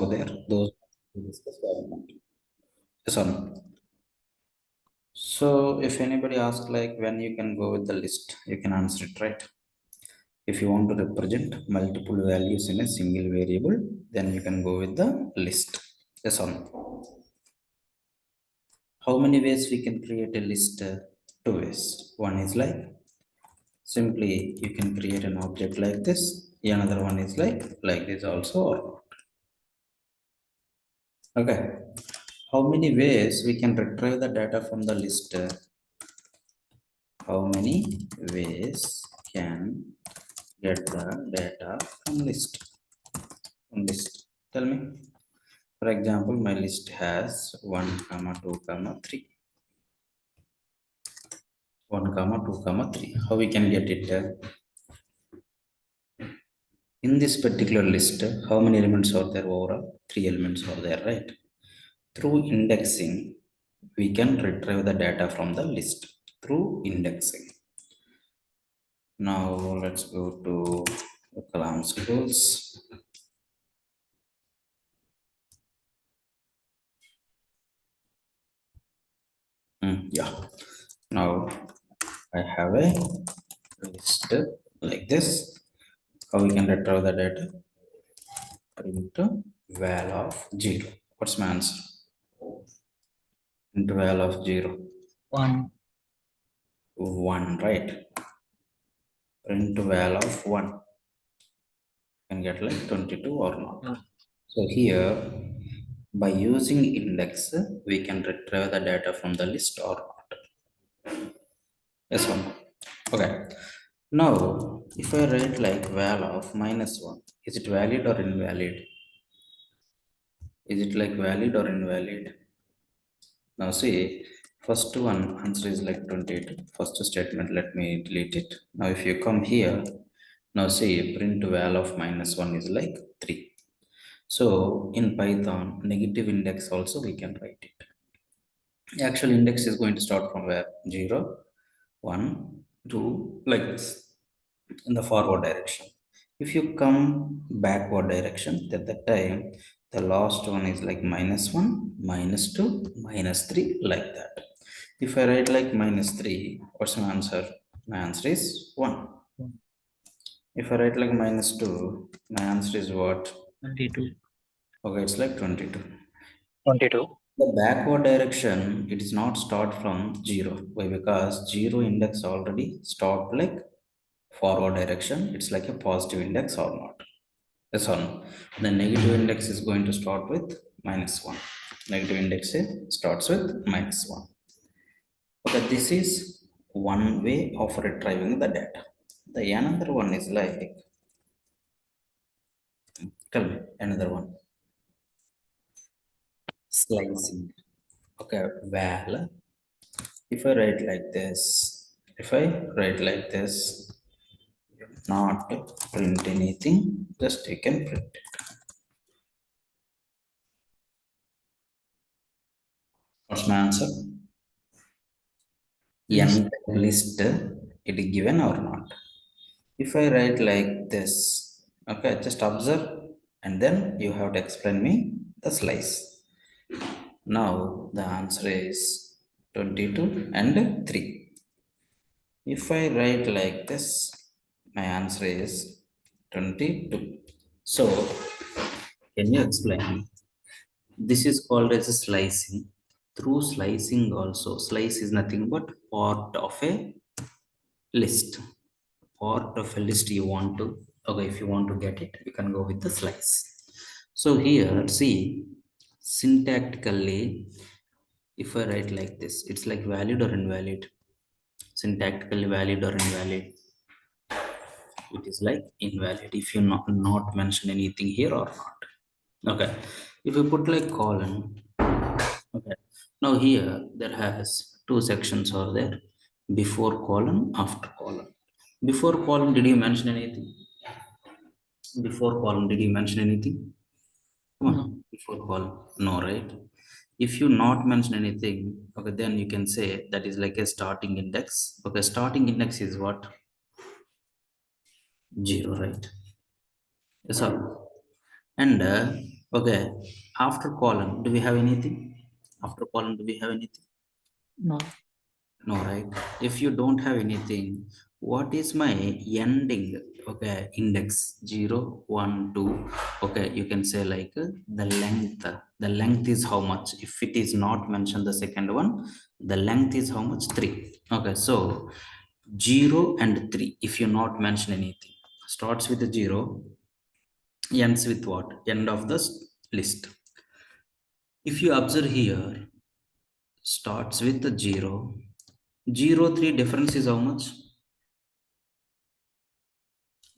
over there. Those we discussed were not. Yes or no? So if anybody asks like when you can go with the list, you can answer it, right? If you want to represent multiple values in a single variable, then you can go with the list. Yes or no? How many ways we can create a list? Two ways. One is like simply you can create an object like this. Another one is like this also or not. Okay. How many ways we can retrieve the data from the list? How many ways can get the data from list? From list. Tell me. For example, my list has 1, comma 2, comma 3. 1, comma 2, comma 3. How we can get it? In this particular list, how many elements are there overall? 3 elements are there, right? Through indexing, we can retrieve the data from the list through indexing. Now let's go to the Kalam schools. Yeah. Now I have a list like this. How we can retrieve the data? Print val of 0. What's my answer? Print val of 0. 1. 1, right? Print val of 1. Can get like 22 or not. So here, by using index, we can retrieve the data from the list or not. Yes or no? Okay. Now, if I write like val of -1, is it valid or invalid? Is it like valid or invalid? Now see, first one answer is like 28. First statement, let me delete it. Now if you come here, now see print val of -1 is like 3. So in Python, negative index also we can write it. The actual index is going to start from where? 0, 1, 2, like this, in the forward direction. If you come backward direction, at that time, the last one is like -1, -2, -3, like that. If I write like -3, what's my answer? My answer is 1. If I write like -2, my answer is what? 22. Okay, it's like 22. 22. The backward direction, it is not start from 0. Why? Because 0 index already start like forward direction. It's like a positive index or not. Yes or no? The negative index is going to start with -1. Negative index starts with -1. Okay, this is one way of retrieving the data. The another one is like, tell me, another one. Slicing. Okay, well, if I write like this, not print anything, just you can print it. What's my answer? N list, it is given or not? If I write like this, okay, just observe and then you have to explain me the slice. Now the answer is 22 and 3. If I write like this, my answer is 22. So, can you explain? This is called as a slicing. Through slicing also, slice is nothing but part of a list. Part of a list you want to, okay, if you want to get it, you can go with the slice. So here, see, syntactically, if I write like this, it's like valid or invalid. Syntactically valid or invalid, it is like invalid if you not mention anything here or not. Okay, if you put like colon, okay, now here there has two sections are there, before colon, after colon. Before colon, did you mention anything? Before colon, did you mention anything? Come on, No. before colon, no, right? If you not mention anything, okay, then you can say that is like a starting index. Okay, starting index is what? 0, right? Yes, sir. And Okay, after colon, do we have anything? After colon, do we have anything? No. No, right? If you don't have anything, what is my ending? Okay, index 0, 1, 2. Okay, you can say like the length. The length is how much? If it is not mentioned, the second one, the length is how much? 3. Okay, so 0 and 3, if you not mention anything, starts with the 0, ends with what? End of the list. If you observe here, starts with the 0, 0, 3 difference is how much?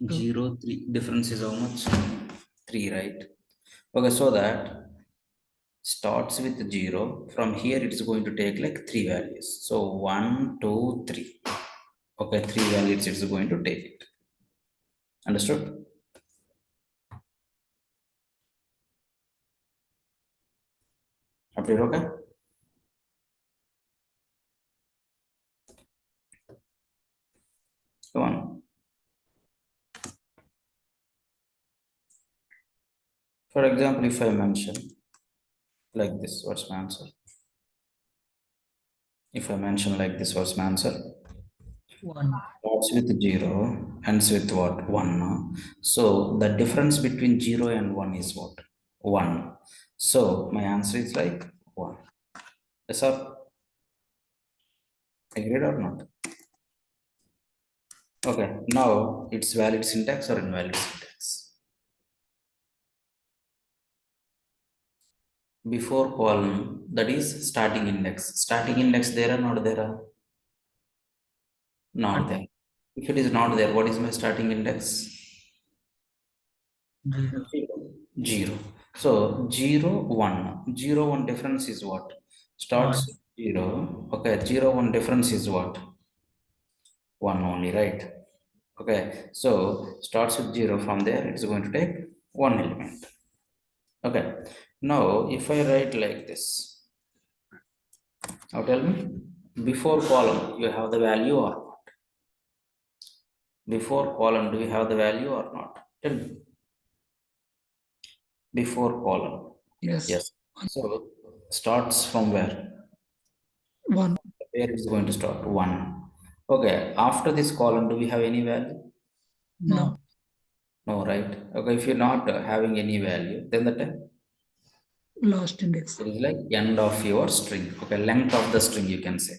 Two. 0, 3 difference is how much? 3, right? Okay, so that starts with 0. From here, it is going to take like 3 values. So 1, 2, 3. Okay, 3 values it's going to take it. Understood? Up to okay? Come on. For example, if I mention like this, what's my answer? If I mention like this, what's my answer? 1. Starts with 0, ends with what? 1. So the difference between 0 and 1 is what? 1. So my answer is like 1. Yes, sir. Agreed or not? Okay, now it's valid syntax or invalid syntax. Before column, that is starting index. Starting index there or not there? Not there. If it is not there, what is my starting index? 0. 0. So 0, 1. 0, 1 difference is what? 1. Starts with 0. Okay, 0, 1 difference is what? 1 only, right? Okay, so starts with 0. From there, it's going to take 1 element. Okay, now if I write like this, now tell me, before column, you have the value or not? Before column, do you have the value or not? Tell me. Before column. Yes. Yes. So starts from where? 1. Where it's going to start? 1. Okay. After this column, do we have any value? No. No, right? Okay. If you're not having any value, then the time Last index. it is like end of your string. Okay. Length of the string, you can say.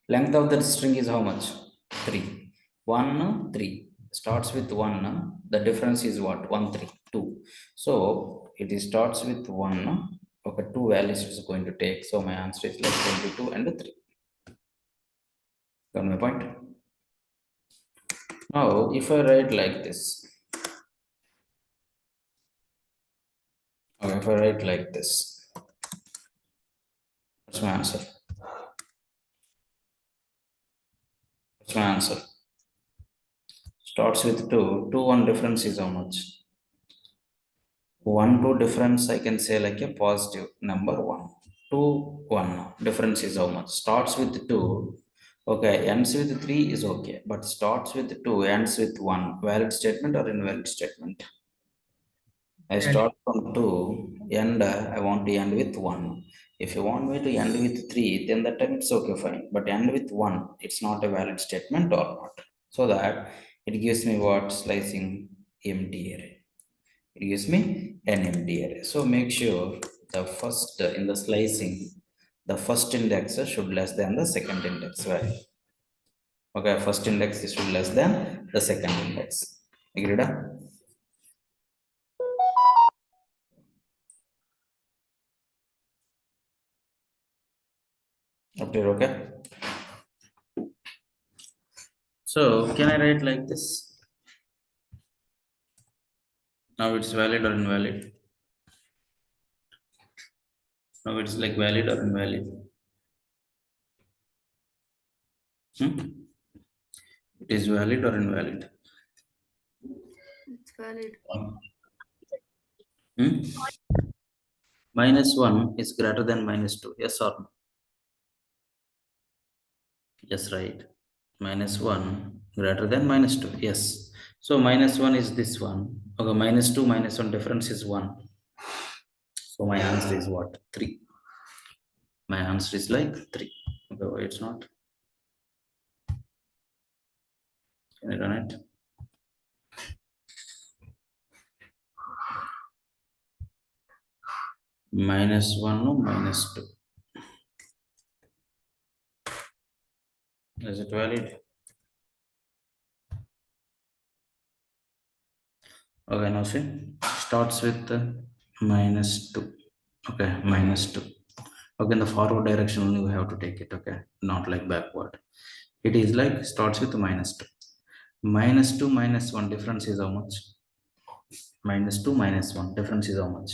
Length of the string is how much? 3. 1, 3. Starts with 1. The difference is what? 1, 3, 2. So it is starts with 1. Okay. 2 values is going to take. So my answer is like 22 and 3. Got my point? Now, if I write like this, or if I write like this, what's my answer? What's my answer? Starts with 2. 2, 1 difference is how much? 1, 2 difference, I can say like a positive number 1. 2, 1 difference is how much? Starts with 2. Okay, ends with 3 is okay, but starts with 2, ends with 1. Valid statement or invalid statement? I start from 2, and I want to end with 1. If you want me to end with 3, then that time it's okay, fine. But end with 1, it's not a valid statement or not. So that it gives me what? Slicing empty array. It gives me an empty array. So make sure the first in the slicing, the first index should less than the second index value. Okay, first index is should less than the second index. Agreed? Up to you, okay? So can I write like this? Now it's valid or invalid? Now it's like valid or invalid? Hmm? It is valid or invalid? It's valid. Hmm? Minus 1 is greater than minus 2. Yes or no? Yes, right. Minus 1 greater than minus 2. Yes. So minus 1 is this one. Okay, minus 2 minus 1 difference is 1. So my answer is what? 3. My answer is like 3. Okay, why it's not? Can I run it? -1 no -2. Is it valid? Okay, now see, starts with -2. Okay, -2. Okay, in the forward direction only we have to take it. Okay, not like backward. It is like starts with -2. -2 -1 difference is how much? -2 -1 difference is how much?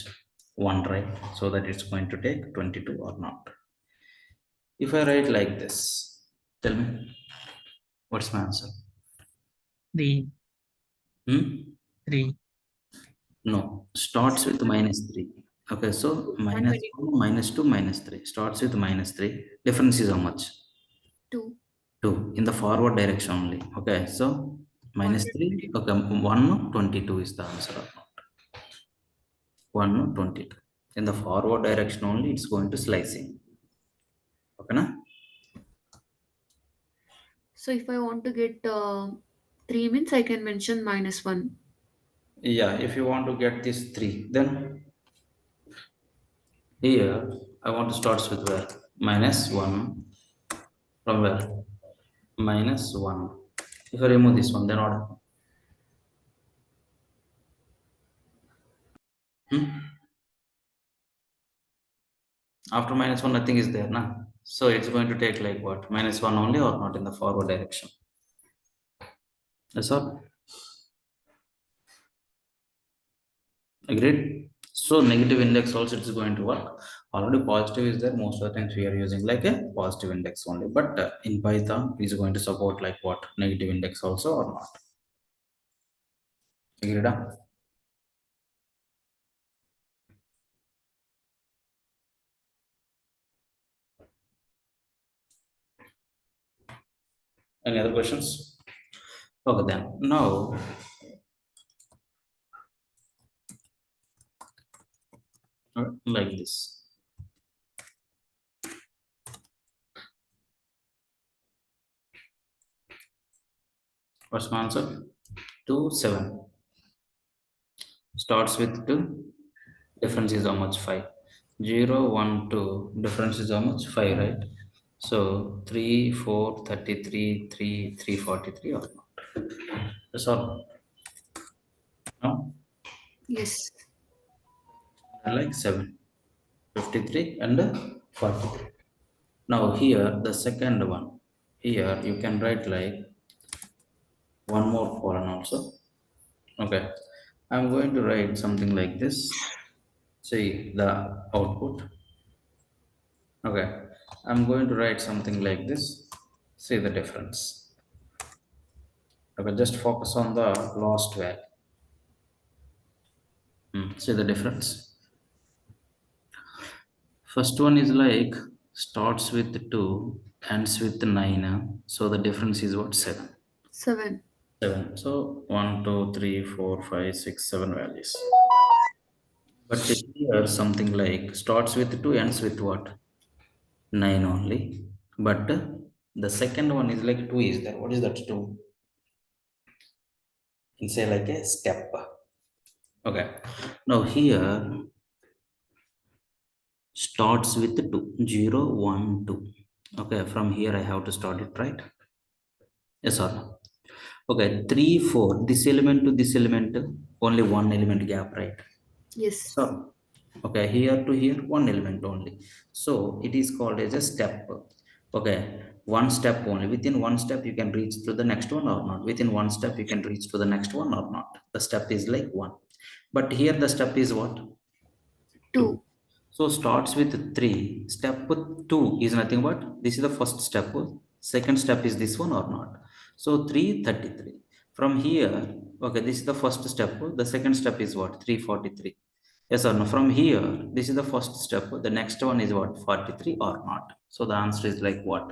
1, right? So that it's going to take 22 or not. If I write like this, tell me, what's my answer? 3. Hmm? 3. No, starts with -3. Okay, so -1, -2, -3. Starts with -3. Difference is how much? 2. 2 in the forward direction only. Okay, so -3. Okay, 1, 22 is the answer or not? 1, 22. In the forward direction only, it's going to slicing. Okay, na? So if I want to get 3 means I can mention -1. Yeah, if you want to get this 3, then here I want to start with where? -1 from where? -1. If I remove this one, then what? Hmm? After -1, nothing is there, na? So it's going to take like what? -1 only or not in the forward direction? That's all. Agreed? So negative index also it's going to work. Already positive is there. Most of the times we are using like a positive index only. But in Python, is going to support like what? Negative index also or not? Agreed? Huh? Any other questions? Okay, then. Now, like this. What's my answer? 2, 7. Starts with 2. Difference is how much? 5. 0, 1, 2. Difference is how much? 5, right? So 3, 4, 33, 3, 343 or not? That's all. No? Yes. I like 7, 53 and 43. Now here the second one. Here you can write like one more column also. Okay. I'm going to write something like this. See the output. Okay. I'm going to write something like this. See the difference. Okay, just focus on the last value. See the difference. First one is like starts with 2, ends with 9. So the difference is what? 7. 7. 7. So 1, 2, 3, 4, 5, 6, 7 values. But here something like starts with 2, ends with what? 9 only. But the second one is like 2 is there. What is that 2? You can say like a step. Okay. Now here starts with 2, 0, 1, 2. Okay. From here I have to start it, right? Yes or no? Okay. 3, 4. This element to this element, only one element gap, right? Yes. So, okay, here to here, one element only. So it is called as a step. Okay, one step only. Within one step, you can reach to the next one or not. Within one step, you can reach to the next one or not. The step is like 1. But here the step is what? 2. 2. So starts with 3. Step 2 is nothing but this is the first step. Second step is this one or not. So 333. From here, okay, this is the first step. The second step is what? 343. Yes or no? From here, this is the first step. The next one is what? 43 or not. So the answer is like what?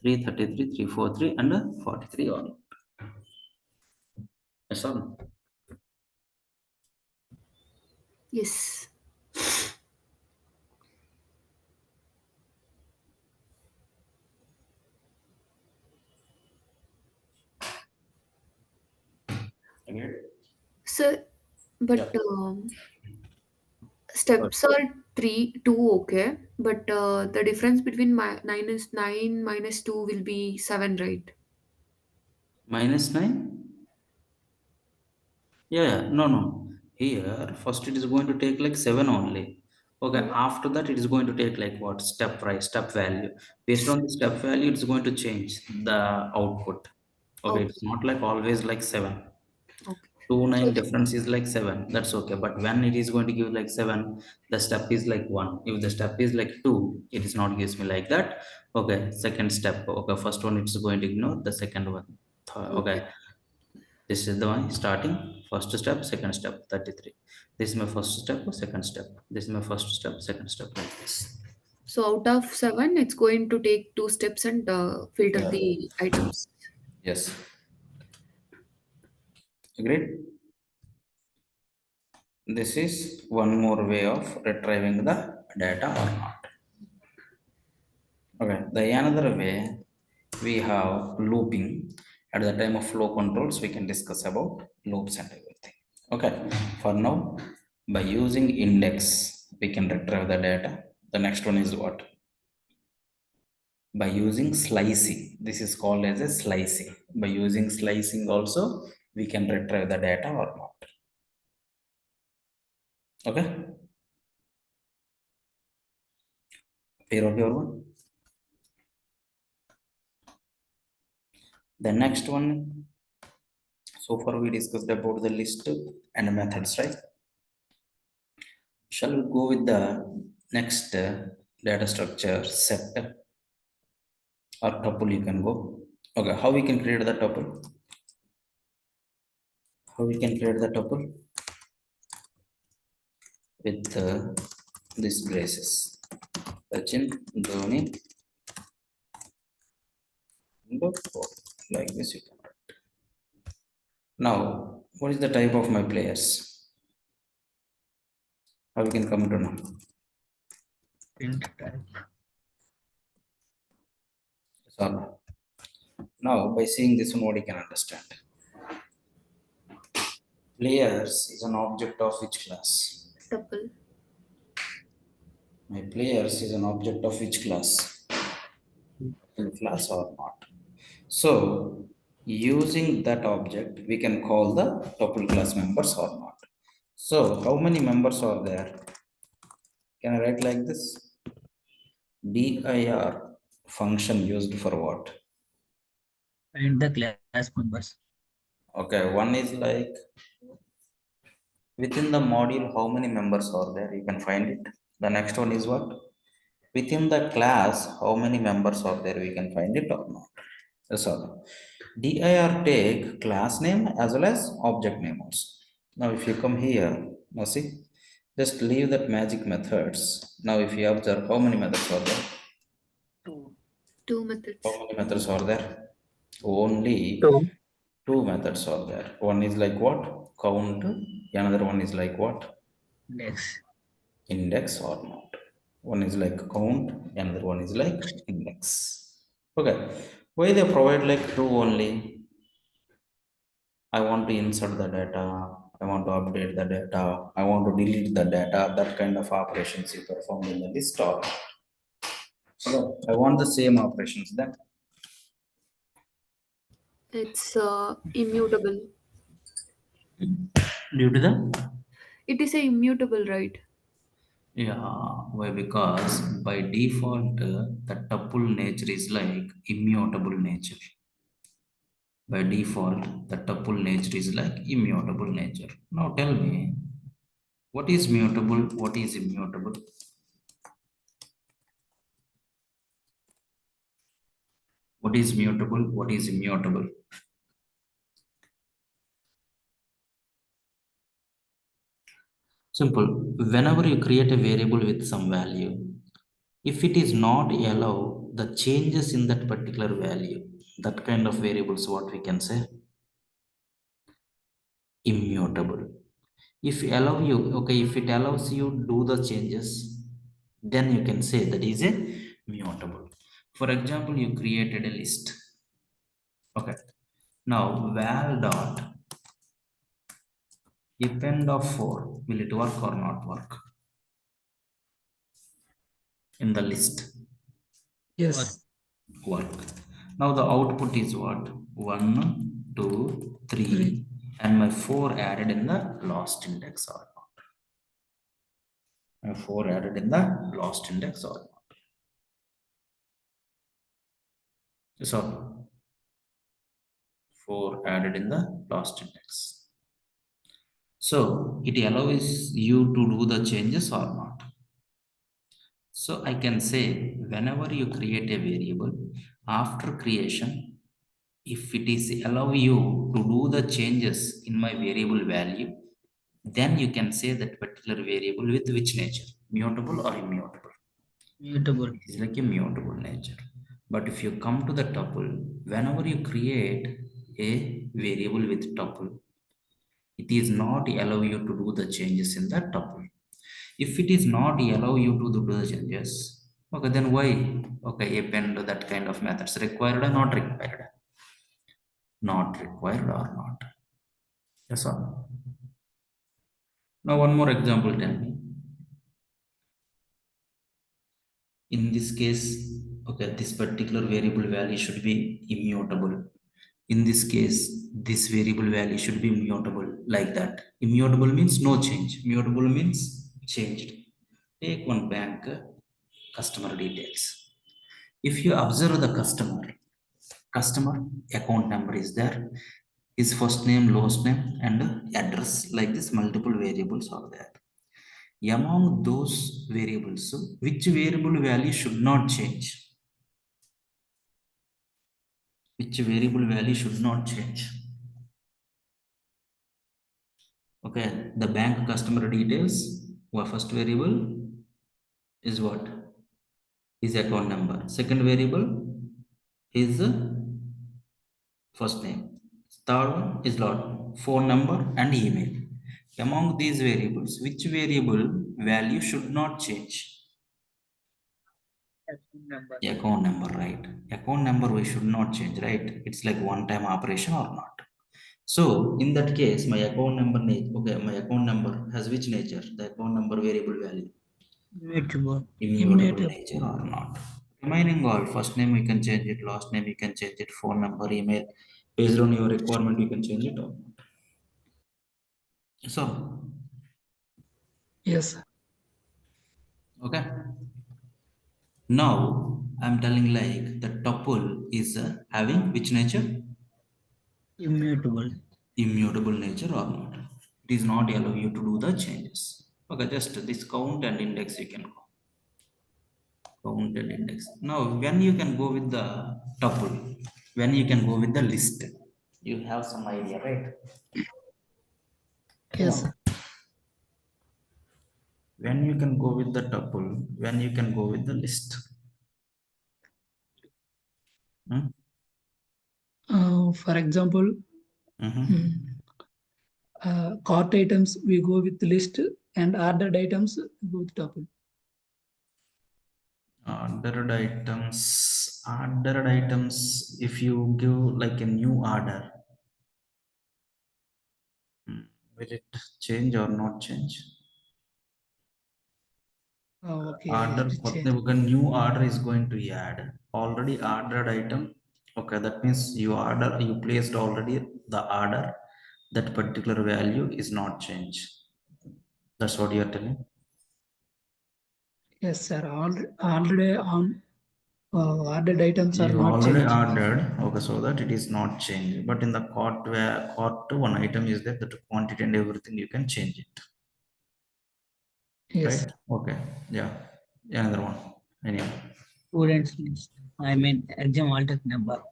333, 343, and 43 or not. Yes or no? Yes. Agreed? So, but Yeah. steps are two, okay. But the difference between 9 minus 2 will be 7, right? Minus 9? Yeah, no, no. Here, first it is going to take like 7 only. Okay, Hmm. after that it is going to take like what? Step price, step value. Based on the step value, it's going to change the output. Okay, Okay. it's not like always like 7. Okay. 2, So 9 difference is like 7. That's okay. But when it is going to give like 7, the step is like 1. If the step is like 2, it is not gives me like that. Okay, second step. Okay, first one it's going to ignore the second one. okay. Okay, this is the one starting first step, second step, 33. This is my first step, second step. This is my first step, second step, like this. So out of 7, it's going to take 2 steps and filter Yeah. the items. Yes. Agreed? This is one more way of retrieving the data or not. Okay. The another way we have looping. At the time of flow controls, we can discuss about loops and everything. Okay. For now, by using index, we can retrieve the data. The next one is what? By using slicing. This is called as a slicing. By using slicing also, we can retrieve the data or not. Okay. Clear out your one. The next one, so far we discussed about the list and methods, right? Shall we go with the next data structure set or tuple? You can go. Okay, how we can create the tuple? How we can create the tuple with these braces? Sachin, Dhoni, and Ford. Like this you can. Now, what is the type of my players? How we can come to know? Print type. So now, by seeing this one, what you can understand? Players is an object of which class? Tuple. My players is an object of which class? Class or not? So, using that object, we can call the tuple class members or not. So, how many members are there? Can I write like this? dir function used for what? Find the class members. Okay, one is like within the module, how many members are there? You can find it. The next one is what? Within the class, how many members are there? We can find it or not. That's all. dir take class name as well as object name also. Now, if you come here, now see, just leave that magic methods. Now, if you observe, how many methods are there? Two. 2 How methods. many methods are there? Only Two. two methods are there. One is like what? Count. Another one is like what? Index. Index or not. One is like count, another one is like index. Okay. Why they provide like two only? I want to insert the data. I want to update the data. I want to delete the data. That kind of operations you perform in the list or not. So I want the same operations then. It's immutable. Due to the It is a immutable, right? yeah, why? Because by default, the tuple nature is like immutable nature. By default, the tuple nature is like immutable nature. Now tell me, what is mutable? What is immutable? What is mutable? What is immutable? Simple. Whenever you create a variable with some value, if it is not allow the changes in that particular value, that kind of variables, what we can say, immutable. If allow you, okay, if it allows you do the changes, then you can say that is a mutable. For example, you created a list. Okay. Now val dot Append of 4, will it work or not work in the list? Yes. Work. Now the output is what? 1, 2, 3, and my 4 added in the last index or not? My 4 added in the last index or not? So 4 added in the last index. So it allows you to do the changes or not? So I can say whenever you create a variable, after creation, if it is allow you to do the changes in my variable value, then you can say that particular variable with which nature, mutable or immutable. Mutable. It is like a mutable nature. But if you come to the tuple, whenever you create a variable with tuple, it is not allow you to do the changes in the tuple. If it is not allow you to do the changes, okay, then why? Okay, append that kind of methods required or not required? Not required or not? Yes or no? Now one more example, tell me. In this case, okay, this particular variable value should be immutable. In this case, this variable value should be mutable, like that. Immutable means no change. Mutable means changed. Take one bank customer details. If you observe the customer account number is there, his first name, last name, and address, like this multiple variables are there. Among those variables, which variable value should not change? Which variable value should not change? Okay, the bank customer details, our first variable is what? His account number. Second variable is first name. Third one is lot phone number and email. Among these variables, which variable value should not change? Number. Account number, right? Account number we should not change, right? It's like one-time operation or not. So in that case, my account number okay, my account number has which nature? The account number variable value. Immutable. Immutable nature or not? Remaining all, first name we can change it, last name you can change it, phone number, email, based on your requirement you can change it or not. So Yes. okay, now I'm telling like the tuple is having which nature? Immutable. Immutable nature or not? It is not allow you to do the changes. Okay, just this count and index you can go. Count and index. Now when you can go with the tuple, when you can go with the list, you have some idea, right? Yes. When you can go with the tuple, when you can go with the list. For example, cart items we go with list and ordered items go with tuple. Ordered items, if you give like a new order, will it change or not change? Okay. Order, a new order is going to add already ordered item. Okay, that means you placed already the order, that particular value is not changed. That's what you are telling? Yes, sir. Already on ordered items are You not already changed. ordered, okay, so that it is not changed. But in the cart, where cart one item is there, that quantity and everything you can change it. Yes. Right? Okay. Yeah. Another one. Anyway. Students list. I mean exam alternate number.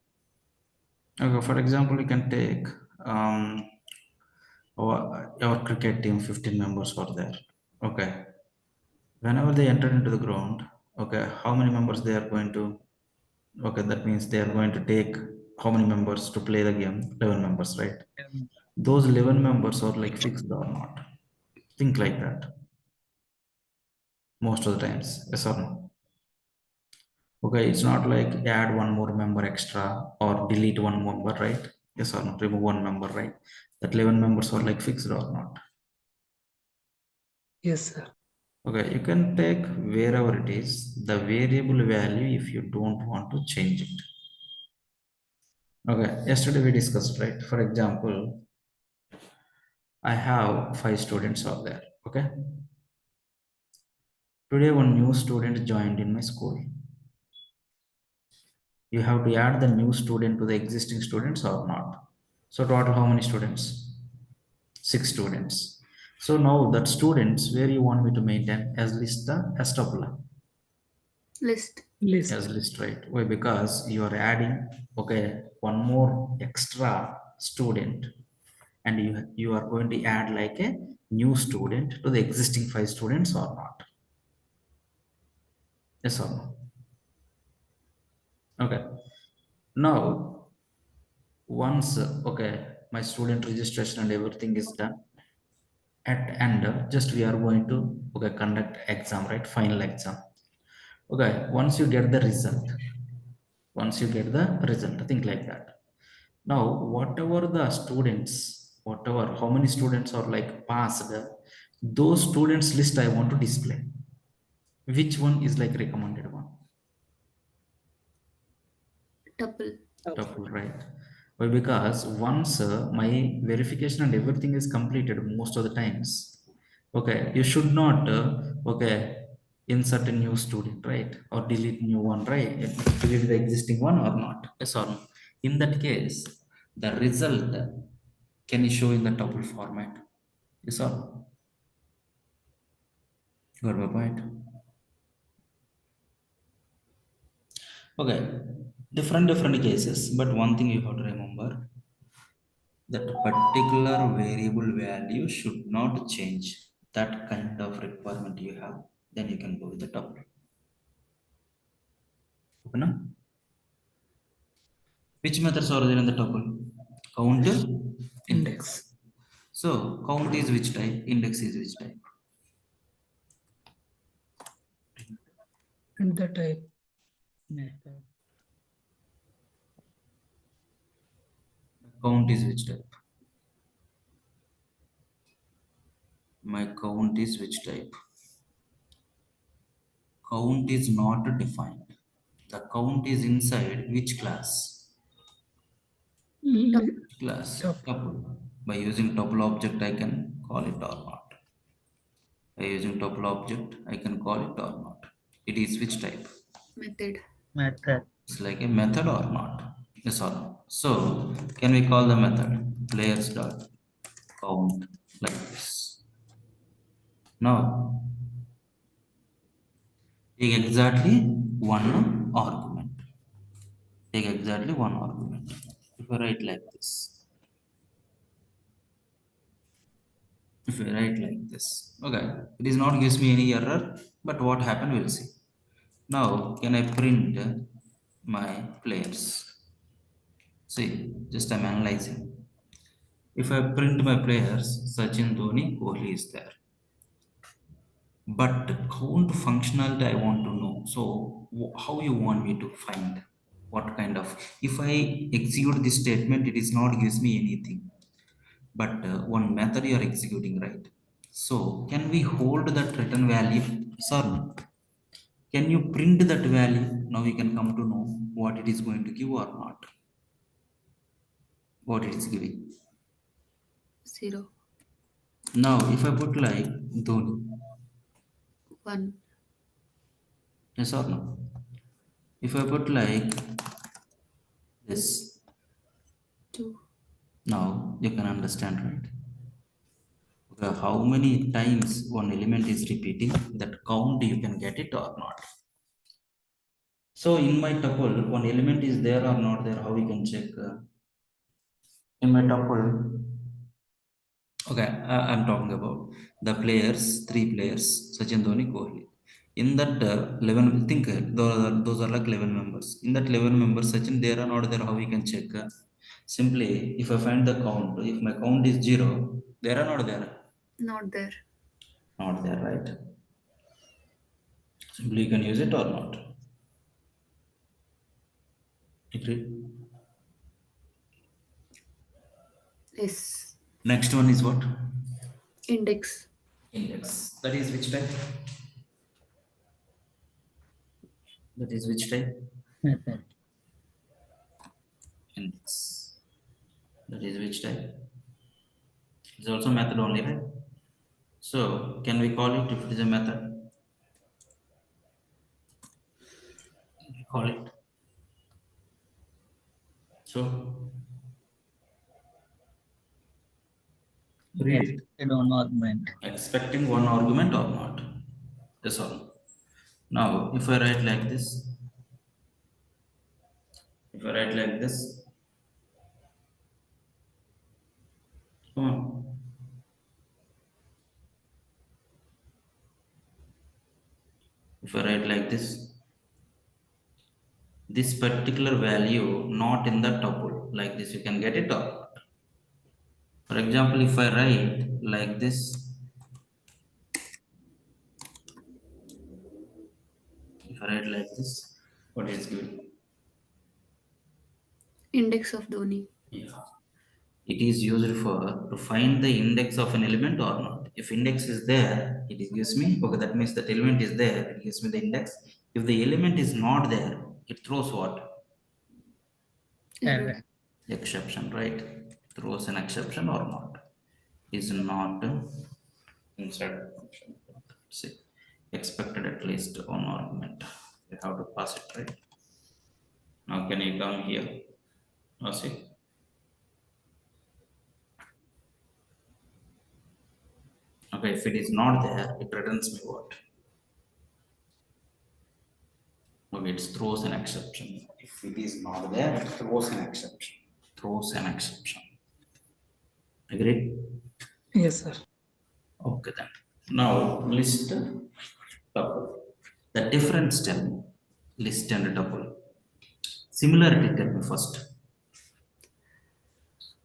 Okay. For example, you can take our cricket team. 15 members were there. Okay. Whenever they enter into the ground, okay, how many members they are going to? Okay, that means they are going to take how many members to play the game? 11 members, right? Those 11 members are like fixed or not? Think like that. Most of the times, yes or no? Okay, it's not like add one more member extra or delete one member, right? Yes or no? Remove one member, right? That 11 members are like fixed or not? Yes, sir. Okay, you can take wherever it is, the variable value if you don't want to change it. Okay, yesterday we discussed, right? For example, I have 5 students out there. Okay, today one new student joined in my school. You have to add the new student to the existing students or not. So total how many students? 6 students. So now that students where you want me to maintain as list the as tuple. List. List. As list, right? Why? Because you are adding, okay, one more extra student, and you are going to add like a new student to the existing 5 students or not? Yes or no? Okay. Now, once okay, my student registration and everything is done, at end just we are going to okay conduct exam, right? Final exam. Okay. Once you get the result, think like that. Now, whatever the students, whatever, how many students are like passed, those students list I want to display. Which one is like recommended one? Tuple. Tuple, right? Well, because once my verification and everything is completed most of the times, okay, you should not, okay, insert a new student, right? Or delete new one, right? Delete the existing one or not? Yes or no? In that case, the result can you show in the tuple format? Yes or no? You got my point? Okay, different cases, but one thing you have to remember, that particular variable value should not change. That kind of requirement you have, then you can go with the tuple. Okay, na? Which methods are there in the tuple? Count, index. So count is which type? Index is which type? And the type. Count is which type? My count is which type? Count is not defined. The count is inside which class? Class Tuple. tuple. By using tuple object, I can call it or not. By using tuple object, I can call it or not. It is which type? Method. Method. It's like a method or not? Yes or no? So can we call the method players dot count like this? Now take exactly one argument. Take exactly one argument. If I write like this, if I write like this, okay, it is not gives me any error, but what happened we'll see. Now can I print my players? See, just I'm analyzing. If I print my players, Sachin, Dhoni, Kohli is there. But count functionality I want to know. So how you want me to find what kind of? If I execute this statement, it is not gives me anything. But one method you are executing, right? So can we hold that return value? Sir, can you print that value? Now we can come to know what it is going to give or not. What it is giving. 0. Now, if I put like Dhoni, 1. yes or no? If I put like this, 2. now you can understand, right? Okay, how many times one element is repeating, that count you can get it or not. So in my tuple, one element is there or not there, how we can check? In my tuple, okay, I'm talking about the players, 3 players, Sachin, Dhoni, Kohli. In that 11, think those are like 11 members. In that 11 members, Sachin, there or not there, how we can check? Simply, if I find the count, if my count is 0, there or not there? Not there. Not there, right? Simply you can use it or not. Agreed? Yes. Next one is what? Index. Index. That is which type? That is which type? Method. Index. That is which type? It's also method only, right? So can we call it if it is a method? We call it. So read it. Expected on argument. Expecting one argument or not? That's all. Now, if I write like this, if I write like this, come on. If I write like this particular value not in the tuple, like this, you can get it or not. For example, if I write like this, if I write like this, what is good? Index of Dhoni. Yeah. It is used for to find the index of an element or not. If index is there, it gives me, okay, that means that element is there, it gives me the index. If the element is not there, it throws what? Error. Exception, right? Throws an exception or not. Is not inside the function. See, expected at least one argument. You have to pass it, right? Now can you come here? Now see. Okay, if it is not there, it returns me what? Okay, it throws an exception. If it is not there, it throws an exception. Throws an exception. Agreed? Yes, sir. Okay then. Now list tuple. The difference tell me. List and tuple. Similarity tell me first.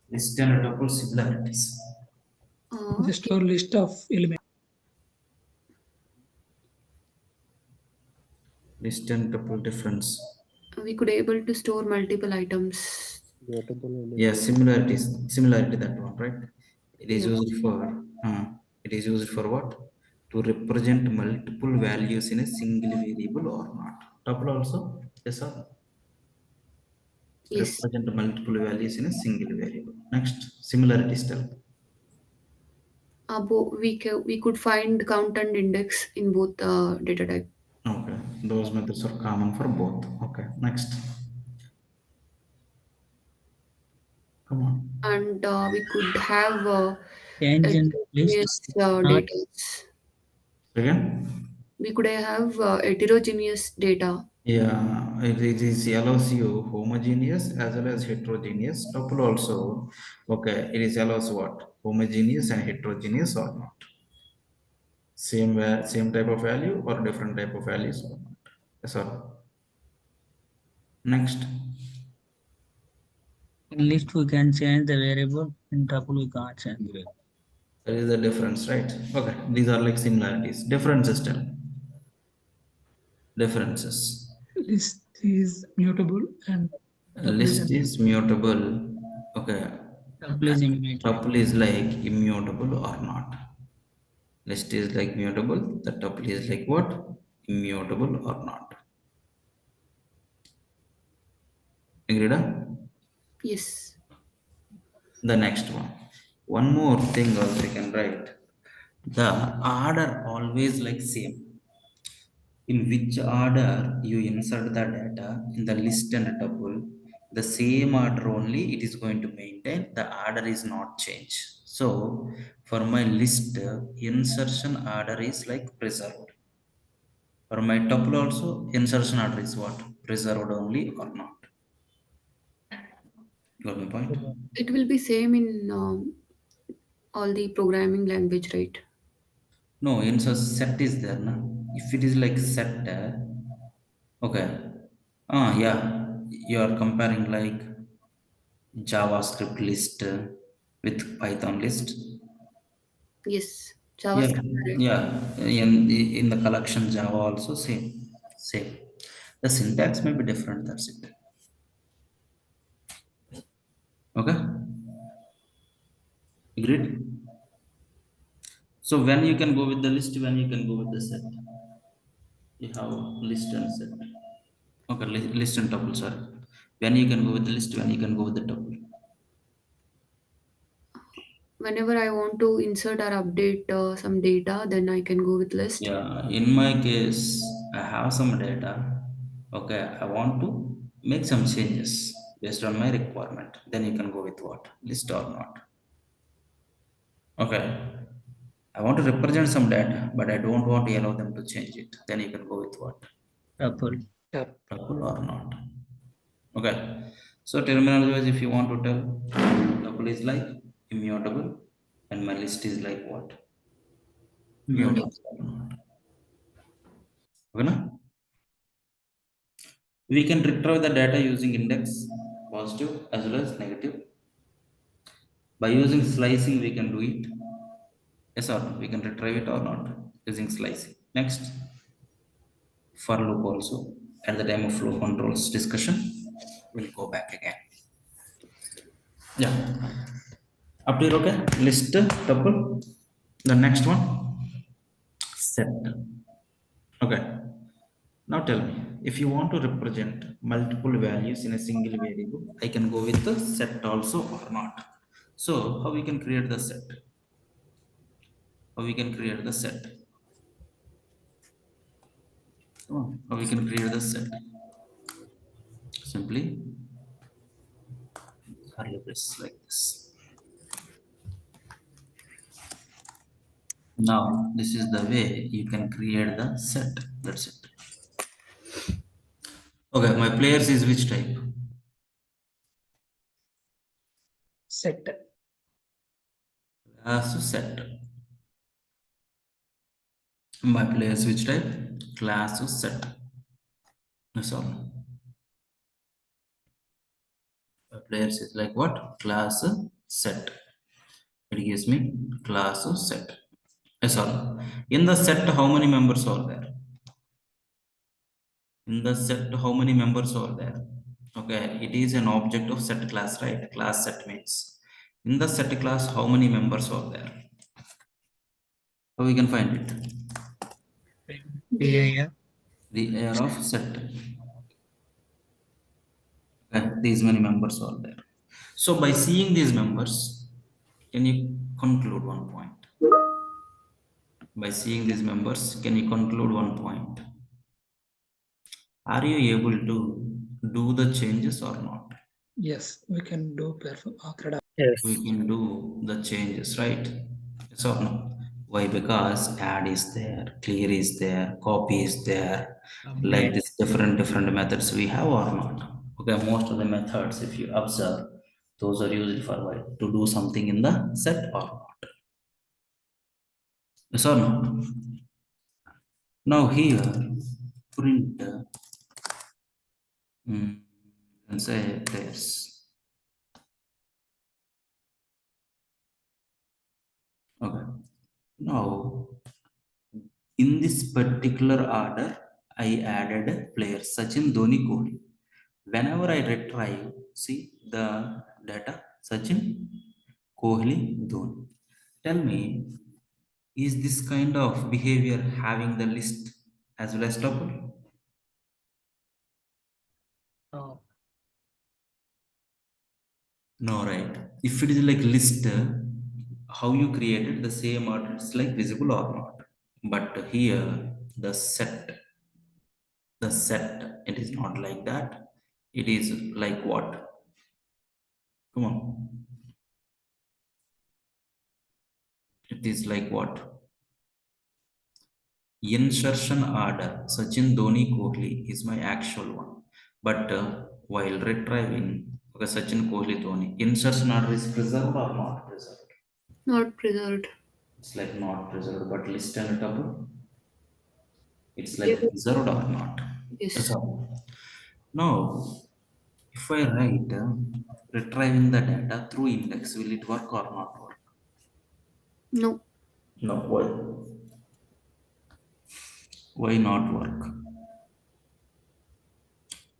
List and tuple similarities. The store list of elements. List and tuple difference. We could able to store multiple items. Yeah, similarity that one, right? It is Yeah. used for it is used for what? To represent multiple values in a single variable or not. Tuple also, yes or no? Yes. Represent multiple values in a single variable. Next, similarity still. We could find count and index in both data type. Okay, those methods are common for both. Okay, next. Come on. And we could have Tangent list heterogeneous not data. Again. We could have heterogeneous data. Yeah, it is allows you homogeneous as well as heterogeneous. Tuple also, okay, it is allows what? Homogeneous and heterogeneous or not? Same type of value or different type of values or not? Yes or no? Next. in list we can change the variable. In tuple we can't change the variable. That is the difference, right? Okay, these are like similarities. Differences tell. Differences. List is mutable and tuple is List is mutable. Okay. Tuple is immutable. Tuple is like immutable or not. List is like mutable. The tuple is like what? Immutable or not. Agreed? Huh? Yes. The next one. One more thing also you can write. The order always like same. In which order you insert the data in the list and tuple, the same order only it is going to maintain, the order is not change. So for my list, insertion order is like preserved. For my tuple also, insertion order is what? Preserved only or not. Got my point? It will be same in all the programming language, right? No, insert set is there na. If it is like set, okay, yeah, you are comparing like JavaScript list with Python list. Yes. Yeah, JavaScript array. yeah. In the collection Java also same. The syntax may be different. That's it. Okay, agreed. So when you can go with the list, when you can go with the set. You have list and set. Okay, list and tuple, sorry. When you can go with the list, when you can go with the tuple. Whenever I want to insert or update some data, then I can go with list. Yeah, in my case, I have some data. Okay, I want to make some changes based on my requirement. Then you can go with what? List or not. Okay, I want to represent some data, but I don't want to allow them to change it. Then you can go with what? Tuple. Tuple or not. Okay, so terminology wise, if you want to tell, tuple is like immutable, and my list is like what? Mutable. Mutable. Okay, na? We can retrieve the data using index, positive as well as negative. By using slicing, we can do it. Yes or no? We can retrieve it or not using slicing. Next, for loop also. At the time of flow controls discussion, we'll go back again. Yeah. Up to here, okay? List, tuple. The next one, set. Okay. Now tell me, if you want to represent multiple values in a single variable, I can go with the set also or not. So how we can create the set? How we can create the set? How we can create the set? Simply curly braces like this. Now this is the way you can create the set. That's it. Okay, my players is which type? Set. Class set. My players which type? Class set. That's all. My players is like what? Class set. It gives me class set. That's all. In the set, how many members are there? In the set, how many members are there? Okay, it is an object of set class, right? Class set means. In the set class, how many members are there? So we can find it. PIR. The air of set. Okay, these many members are there. So by seeing these members, can you conclude one point? By seeing these members, can you conclude one point? Are you able to do the changes or not? Yes, we can do thread. Yes. We can do the changes, right? Yes or no? Why? Because add is there, clear is there, copy is there, like this different methods we have or not. Okay, most of the methods, if you observe, those are used for what? To do something in the set or not. Yes or no? Now here, print, and say this. Okay. Now, in this particular order, I added players Sachin, Dhoni, Kohli. Whenever I retrieve, see the data Sachin, Kohli, Dhoni. Tell me, is this kind of behavior having the list as well as tuple? No. No, right? If it is like list, how you created the same order, it's like visible or not. But here, the set, it is not like that. It is like what? Come on. It is like what? Insertion order, Sachin, Dhoni, Kohli is my actual one. But while retrieving, okay, Sachin, Kohli, Dhoni, insertion order is preserved or not preserved? Not preserved. It's like not preserved, but list and tuple, it's Yeah. like preserved or not? Yes. So, now, if I write retrieving the data through index, will it work or not work? No. No, why? Why not work?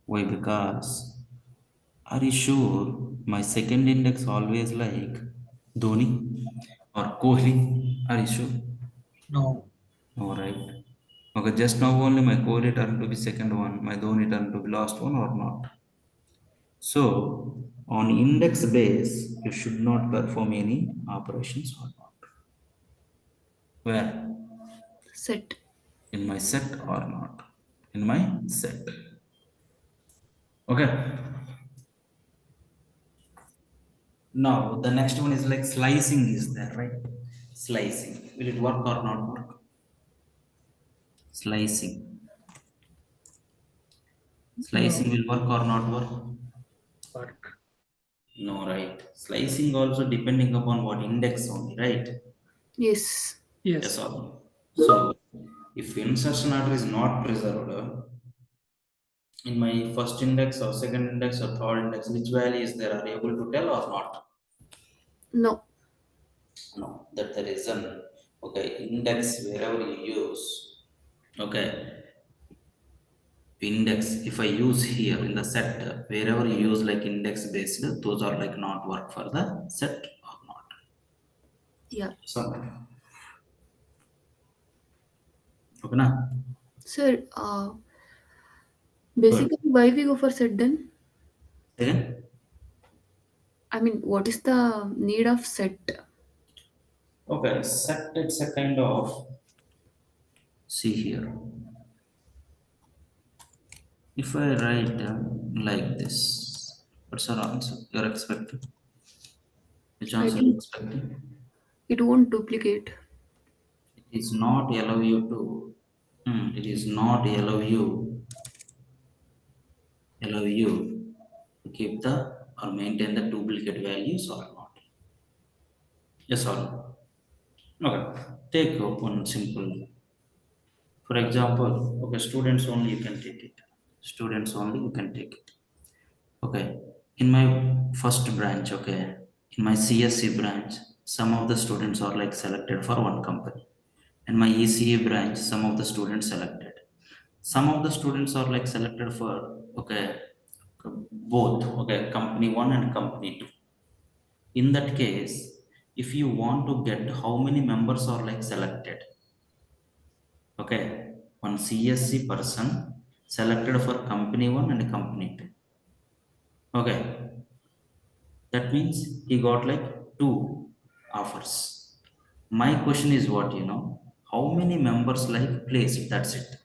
Why? Because are you sure my second index always like Dhoni or Kohli? Are you sure? No. All right. Okay, just now only my Kohli turned to be second one, my Dhoni turned to be last one or not. So on index base, you should not perform any operations or not. Where? Set. In my set or not? In my set. Okay. Now the next one is like slicing is there, right? Slicing. Will it work or not work? Slicing. Slicing will work or not work? Work. No, right. Slicing also depending upon what index only, right? Yes. Yes Yes. or no? So if insertion order is not preserved in my first index or second index or third index, which value is there? Are you able to tell or not? No. No, that the reason. Okay, index wherever you use. Okay, index if I use here in the set wherever you use like index based, those are like not work for the set or not. Yeah. So okay na? Sir, Good. basically, why we go for set then? Again? I mean, what is the need of set? Okay, set it's a kind of, see here. If I write like this, what's your answer? You're expecting? Which I answer you think expecting? it won't duplicate. It is not allow you to. It is not allow you to keep the or maintain the duplicate values or not. Yes or no? Okay. Take one simple. For example, okay, students only you can take it. Students only you can take it. Okay. In my first branch, okay, in my CSC branch, some of the students are like selected for one company. In my ECE branch, some of the students selected. Some of the students are like selected for, okay, both, okay, company one and company two. In that case, if you want to get how many members are like selected, okay, one CSC person selected for company one and company two, okay, that means he got like two offers. My question is what, how many members like placed, that's it.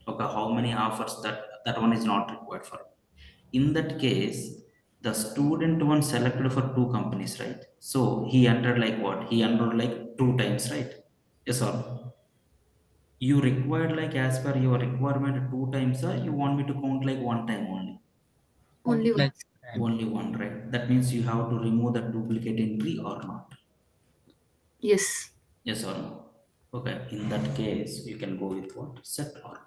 Okay, how many offers, that one is not required for. In that case, the student one selected for two companies, right? So he entered like what, he entered like two times, right? Yes or no? You required like as per your requirement two times, or you want me to count like one time only? Only Like once. time. Only one, right? That means you have to remove the duplicate entry or not? Yes. Yes or no? Okay, in that case you can go with what, set or not?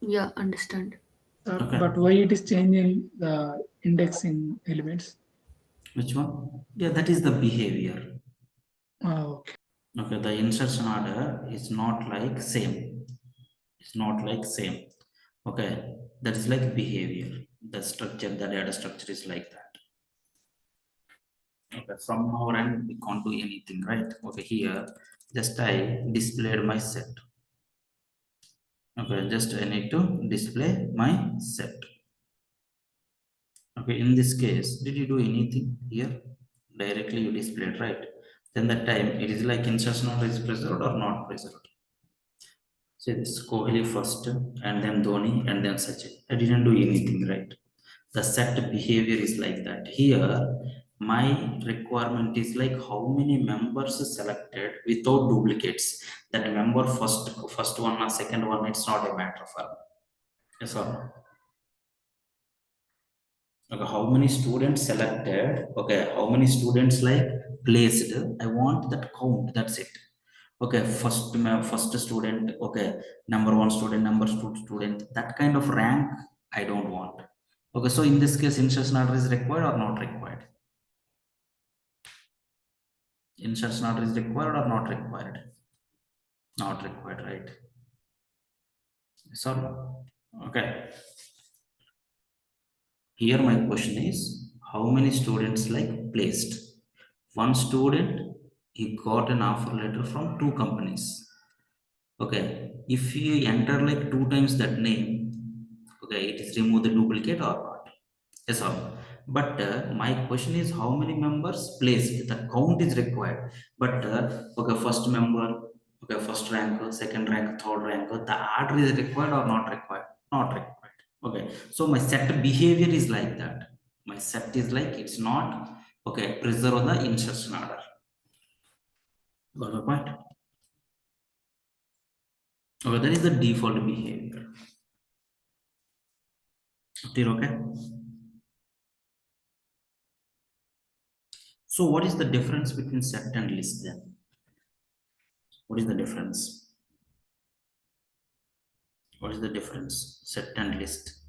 Yeah, understand. Okay, But why it is changing the indexing elements? which one? Yeah, that is the behavior. Okay. Okay, the insertion order is not like same. It's not like same. Okay, that is like behavior. The structure, the data structure is like that. Okay, from our end, we can't do anything, right? Okay, here, just I displayed my set. Okay, just I need to display my set. Okay, in this case, did you do anything here? Directly you displayed, right? Then that time it is like insertion order is preserved or not preserved. Say this Kohli first and then Dhoni and then Sachin. I didn't do anything, right? The set behavior is like that. Here, my requirement is like how many members selected without duplicates. That member first one or second one, it's not a matter for me. Yes or no? Okay, how many students selected? Okay, how many students like placed? I want that count. That's it. Okay, first student. Okay, number one student, number two student. That kind of rank I don't want. Okay, so in this case, insertion order is required or not required? Insertion order is required or not required? Not required, right? So, okay. Here my question is, how many students like placed? One student he got an offer letter from 2 companies. Okay, if you enter like 2 times that name, okay, it is remove the duplicate or not? Yes or no? But my question is how many members placed? The count is required. But okay, first member, okay, first rank, second rank, third rank, the order is required or not required? Not required. Okay, so my set behavior is like that. My set is like it's not okay, preserve the insertion order. Got the point? Okay, that is the default behavior. Clear, okay? So what is the difference between set and list then? What is the difference? What is the difference? Set and list.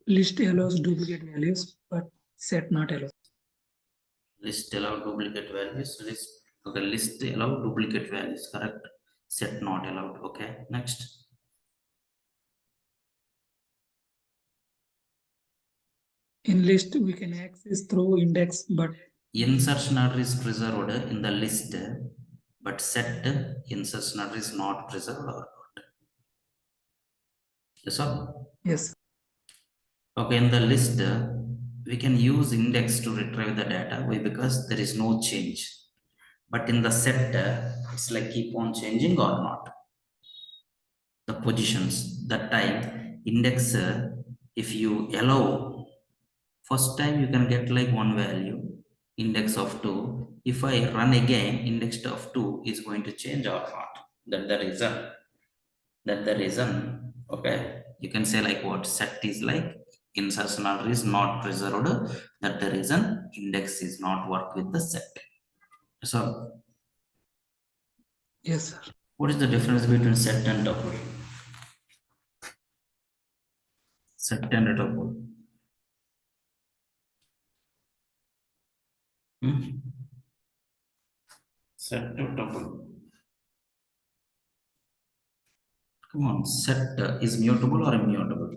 List allows duplicate values, but set not allow. List allow duplicate values. List, okay, list allow duplicate values, correct? Set not allowed. Okay, next. In list, we can access through index, but Insertion order is preserved in the list, but set insertion order is not preserved or not. Yes or no? yes, Okay, in the list, we can use index to retrieve the data. Why? Because there is no change. But in the set, it's like keep on changing or not. The positions, that time, index, if you allow, first time you can get like one value, index of 2. If I run again, index of 2 is going to change or not. That the reason. That the reason. Okay, you can say like what set is like insertion order is not preserved. That the reason index is not work with the set. So yes, sir. what is the difference between set and tuple? Set and tuple. Set to tuple. Come on, set is mutable or immutable?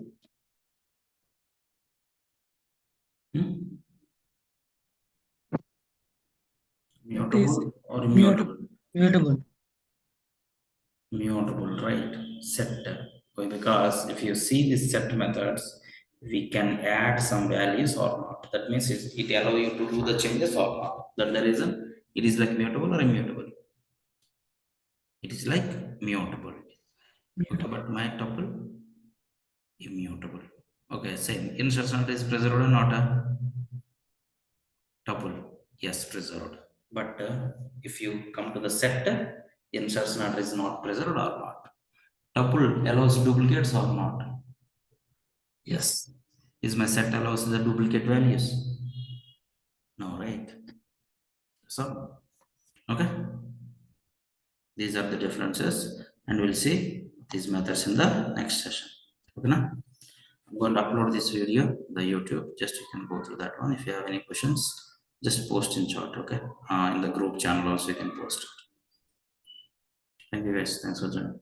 Mutable or immutable? Mutable. Mutable, right? Set. Why? Because if you see these set methods, we can add some values or not. That means it allow you to do the changes or not. That the reason it is like mutable or immutable. It is like mutable. Okay, but my tuple immutable. Okay, same. Insertion is preserved or not? Tuple, yes, preserved. But if you come to the set, insertion order is not preserved or not. Tuple allows duplicates or not? Yes. Is my set allows the duplicate values? No, right? So, okay. These are the differences, and we'll see these methods in the next session. Okay, now I'm going to upload this video, the YouTube. Just you can go through that one. If you have any questions, just post in chat. Okay, in the group channel also you can post it. Thank you guys. Thanks for joining.